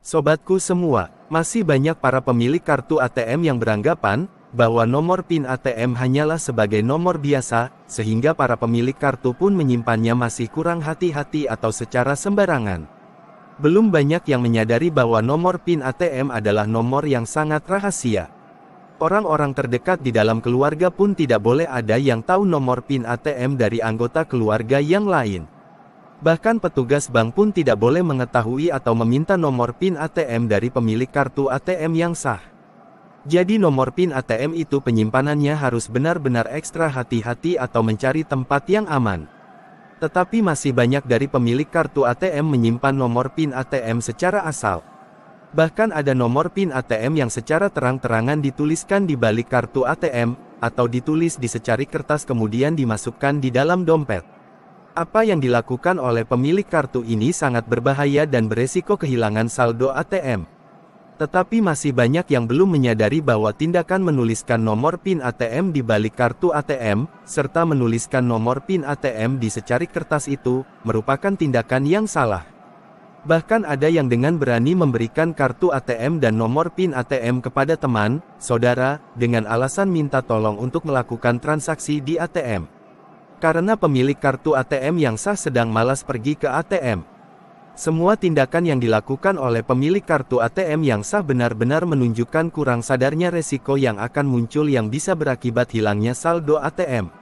Sobatku semua, masih banyak para pemilik kartu ATM yang beranggapan bahwa nomor PIN ATM hanyalah sebagai nomor biasa, sehingga para pemilik kartu pun menyimpannya masih kurang hati-hati atau secara sembarangan. Belum banyak yang menyadari bahwa nomor PIN ATM adalah nomor yang sangat rahasia. Orang-orang terdekat di dalam keluarga pun tidak boleh ada yang tahu nomor PIN ATM dari anggota keluarga yang lain. Bahkan petugas bank pun tidak boleh mengetahui atau meminta nomor PIN ATM dari pemilik kartu ATM yang sah. Jadi nomor PIN ATM itu penyimpanannya harus benar-benar ekstra hati-hati atau mencari tempat yang aman. Tetapi masih banyak dari pemilik kartu ATM menyimpan nomor PIN ATM secara asal. Bahkan ada nomor PIN ATM yang secara terang-terangan dituliskan di balik kartu ATM, atau ditulis di secari kertas kemudian dimasukkan di dalam dompet. Apa yang dilakukan oleh pemilik kartu ini sangat berbahaya dan beresiko kehilangan saldo ATM. Tetapi masih banyak yang belum menyadari bahwa tindakan menuliskan nomor PIN ATM di balik kartu ATM, serta menuliskan nomor PIN ATM di secari kertas itu, merupakan tindakan yang salah. Bahkan ada yang dengan berani memberikan kartu ATM dan nomor PIN ATM kepada teman, saudara, dengan alasan minta tolong untuk melakukan transaksi di ATM. Karena pemilik kartu ATM yang sah sedang malas pergi ke ATM. Semua tindakan yang dilakukan oleh pemilik kartu ATM yang sah benar-benar menunjukkan kurang sadarnya resiko yang akan muncul yang bisa berakibat hilangnya saldo ATM.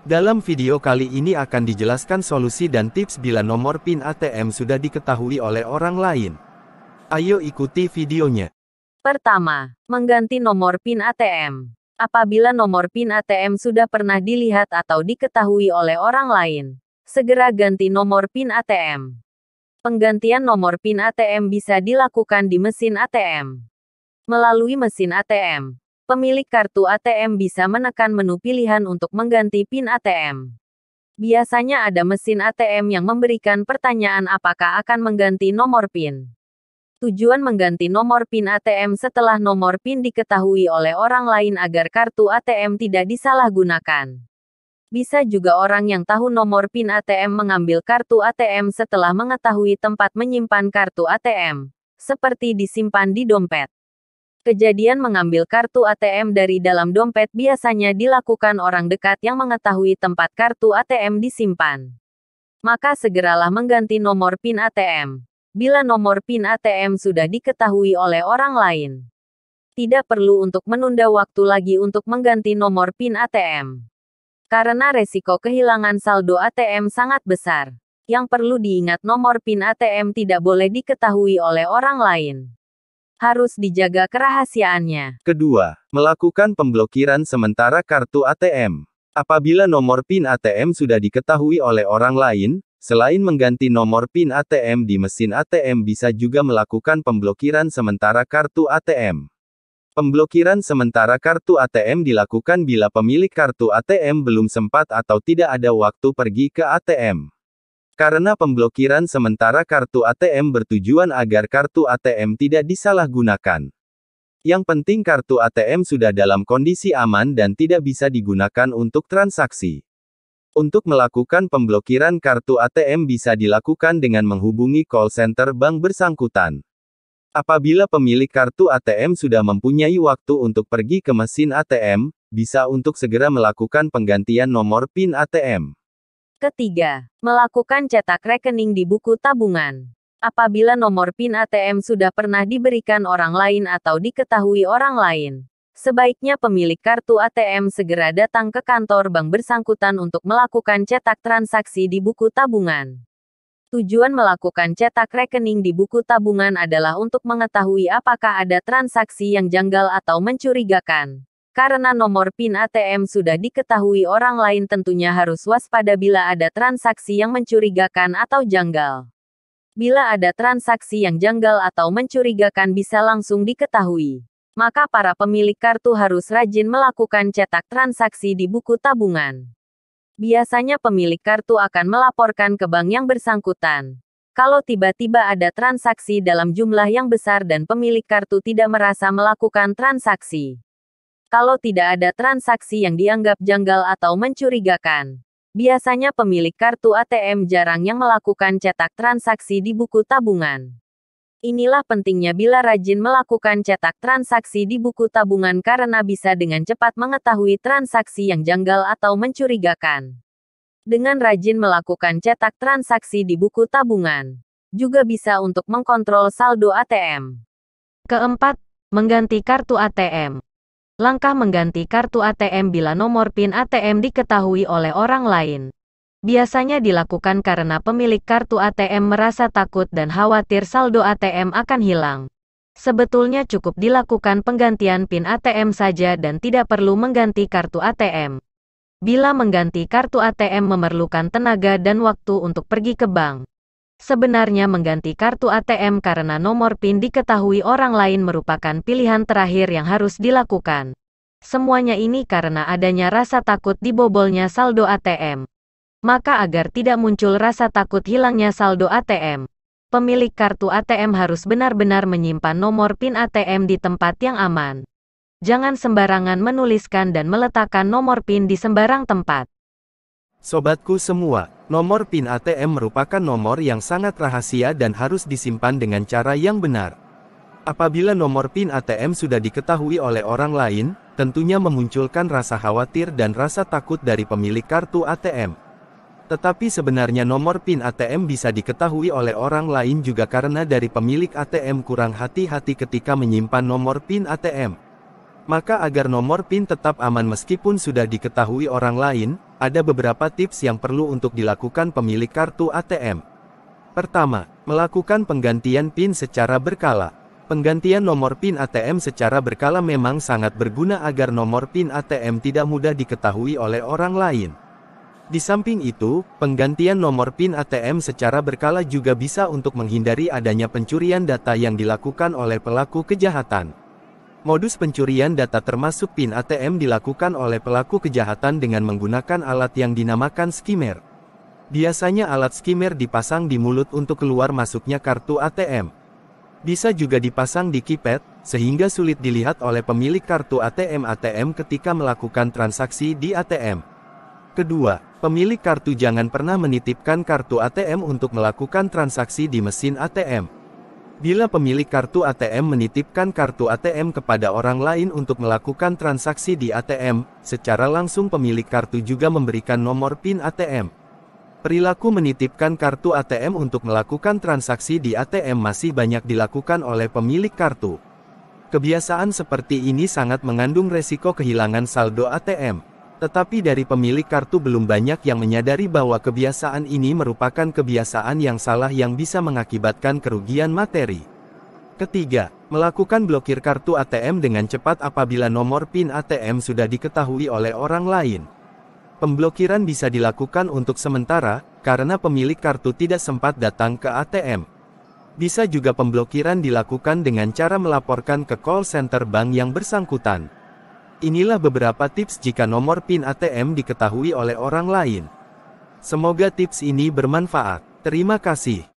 Dalam video kali ini akan dijelaskan solusi dan tips bila nomor PIN ATM sudah diketahui oleh orang lain. Ayo ikuti videonya. Pertama, mengganti nomor PIN ATM. Apabila nomor PIN ATM sudah pernah dilihat atau diketahui oleh orang lain, segera ganti nomor PIN ATM. Penggantian nomor PIN ATM bisa dilakukan di mesin ATM. Melalui mesin ATM, pemilik kartu ATM bisa menekan menu pilihan untuk mengganti PIN ATM. Biasanya ada mesin ATM yang memberikan pertanyaan apakah akan mengganti nomor PIN. Tujuan mengganti nomor PIN ATM setelah nomor PIN diketahui oleh orang lain agar kartu ATM tidak disalahgunakan. Bisa juga orang yang tahu nomor PIN ATM mengambil kartu ATM setelah mengetahui tempat menyimpan kartu ATM, seperti disimpan di dompet. Kejadian mengambil kartu ATM dari dalam dompet biasanya dilakukan orang dekat yang mengetahui tempat kartu ATM disimpan. Maka segeralah mengganti nomor PIN ATM. Bila nomor PIN ATM sudah diketahui oleh orang lain. Tidak perlu untuk menunda waktu lagi untuk mengganti nomor PIN ATM. Karena resiko kehilangan saldo ATM sangat besar. Yang perlu diingat nomor PIN ATM tidak boleh diketahui oleh orang lain. Harus dijaga kerahasiaannya. Kedua, melakukan pemblokiran sementara kartu ATM. Apabila nomor PIN ATM sudah diketahui oleh orang lain, selain mengganti nomor PIN ATM di mesin ATM bisa juga melakukan pemblokiran sementara kartu ATM. Pemblokiran sementara kartu ATM dilakukan bila pemilik kartu ATM belum sempat atau tidak ada waktu pergi ke ATM. Karena pemblokiran sementara kartu ATM bertujuan agar kartu ATM tidak disalahgunakan. Yang penting kartu ATM sudah dalam kondisi aman dan tidak bisa digunakan untuk transaksi. Untuk melakukan pemblokiran kartu ATM bisa dilakukan dengan menghubungi call center bank bersangkutan. Apabila pemilik kartu ATM sudah mempunyai waktu untuk pergi ke mesin ATM, bisa untuk segera melakukan penggantian nomor PIN ATM. Ketiga, melakukan cetak rekening di buku tabungan. Apabila nomor PIN ATM sudah pernah diberikan orang lain atau diketahui orang lain, sebaiknya pemilik kartu ATM segera datang ke kantor bank bersangkutan untuk melakukan cetak transaksi di buku tabungan. Tujuan melakukan cetak rekening di buku tabungan adalah untuk mengetahui apakah ada transaksi yang janggal atau mencurigakan. Karena nomor PIN ATM sudah diketahui orang lain tentunya harus waspada bila ada transaksi yang mencurigakan atau janggal. Bila ada transaksi yang janggal atau mencurigakan bisa langsung diketahui. Maka para pemilik kartu harus rajin melakukan cetak transaksi di buku tabungan. Biasanya pemilik kartu akan melaporkan ke bank yang bersangkutan. Kalau tiba-tiba ada transaksi dalam jumlah yang besar dan pemilik kartu tidak merasa melakukan transaksi. Kalau tidak ada transaksi yang dianggap janggal atau mencurigakan. Biasanya pemilik kartu ATM jarang yang melakukan cetak transaksi di buku tabungan. Inilah pentingnya bila rajin melakukan cetak transaksi di buku tabungan karena bisa dengan cepat mengetahui transaksi yang janggal atau mencurigakan. Dengan rajin melakukan cetak transaksi di buku tabungan, juga bisa untuk mengkontrol saldo ATM. Keempat, mengganti kartu ATM. Langkah mengganti kartu ATM bila nomor PIN ATM diketahui oleh orang lain. Biasanya dilakukan karena pemilik kartu ATM merasa takut dan khawatir saldo ATM akan hilang. Sebetulnya cukup dilakukan penggantian PIN ATM saja dan tidak perlu mengganti kartu ATM. Bila mengganti kartu ATM memerlukan tenaga dan waktu untuk pergi ke bank. Sebenarnya mengganti kartu ATM karena nomor PIN diketahui orang lain merupakan pilihan terakhir yang harus dilakukan. Semuanya ini karena adanya rasa takut dibobolnya saldo ATM. Maka agar tidak muncul rasa takut hilangnya saldo ATM, pemilik kartu ATM harus benar-benar menyimpan nomor PIN ATM di tempat yang aman. Jangan sembarangan menuliskan dan meletakkan nomor PIN di sembarang tempat. Sobatku semua, nomor PIN ATM merupakan nomor yang sangat rahasia dan harus disimpan dengan cara yang benar. Apabila nomor PIN ATM sudah diketahui oleh orang lain, tentunya memunculkan rasa khawatir dan rasa takut dari pemilik kartu ATM. Tetapi sebenarnya nomor PIN ATM bisa diketahui oleh orang lain juga karena dari pemilik ATM kurang hati-hati ketika menyimpan nomor PIN ATM. Maka agar nomor PIN tetap aman meskipun sudah diketahui orang lain, ada beberapa tips yang perlu untuk dilakukan pemilik kartu ATM. Pertama, melakukan penggantian PIN secara berkala. Penggantian nomor PIN ATM secara berkala memang sangat berguna agar nomor PIN ATM tidak mudah diketahui oleh orang lain. Di samping itu, penggantian nomor PIN ATM secara berkala juga bisa untuk menghindari adanya pencurian data yang dilakukan oleh pelaku kejahatan. Modus pencurian data termasuk PIN ATM dilakukan oleh pelaku kejahatan dengan menggunakan alat yang dinamakan skimmer. Biasanya alat skimmer dipasang di mulut untuk keluar masuknya kartu ATM. Bisa juga dipasang di keypad, sehingga sulit dilihat oleh pemilik kartu ATM ketika melakukan transaksi di ATM. Kedua, pemilik kartu jangan pernah menitipkan kartu ATM untuk melakukan transaksi di mesin ATM. Bila pemilik kartu ATM menitipkan kartu ATM kepada orang lain untuk melakukan transaksi di ATM, secara langsung pemilik kartu juga memberikan nomor PIN ATM. Perilaku menitipkan kartu ATM untuk melakukan transaksi di ATM masih banyak dilakukan oleh pemilik kartu. Kebiasaan seperti ini sangat mengandung resiko kehilangan saldo ATM. Tetapi dari pemilik kartu belum banyak yang menyadari bahwa kebiasaan ini merupakan kebiasaan yang salah yang bisa mengakibatkan kerugian materi. Ketiga, melakukan blokir kartu ATM dengan cepat apabila nomor PIN ATM sudah diketahui oleh orang lain. Pemblokiran bisa dilakukan untuk sementara, karena pemilik kartu tidak sempat datang ke ATM. Bisa juga pemblokiran dilakukan dengan cara melaporkan ke call center bank yang bersangkutan. Inilah beberapa tips jika nomor PIN ATM diketahui oleh orang lain. Semoga tips ini bermanfaat. Terima kasih.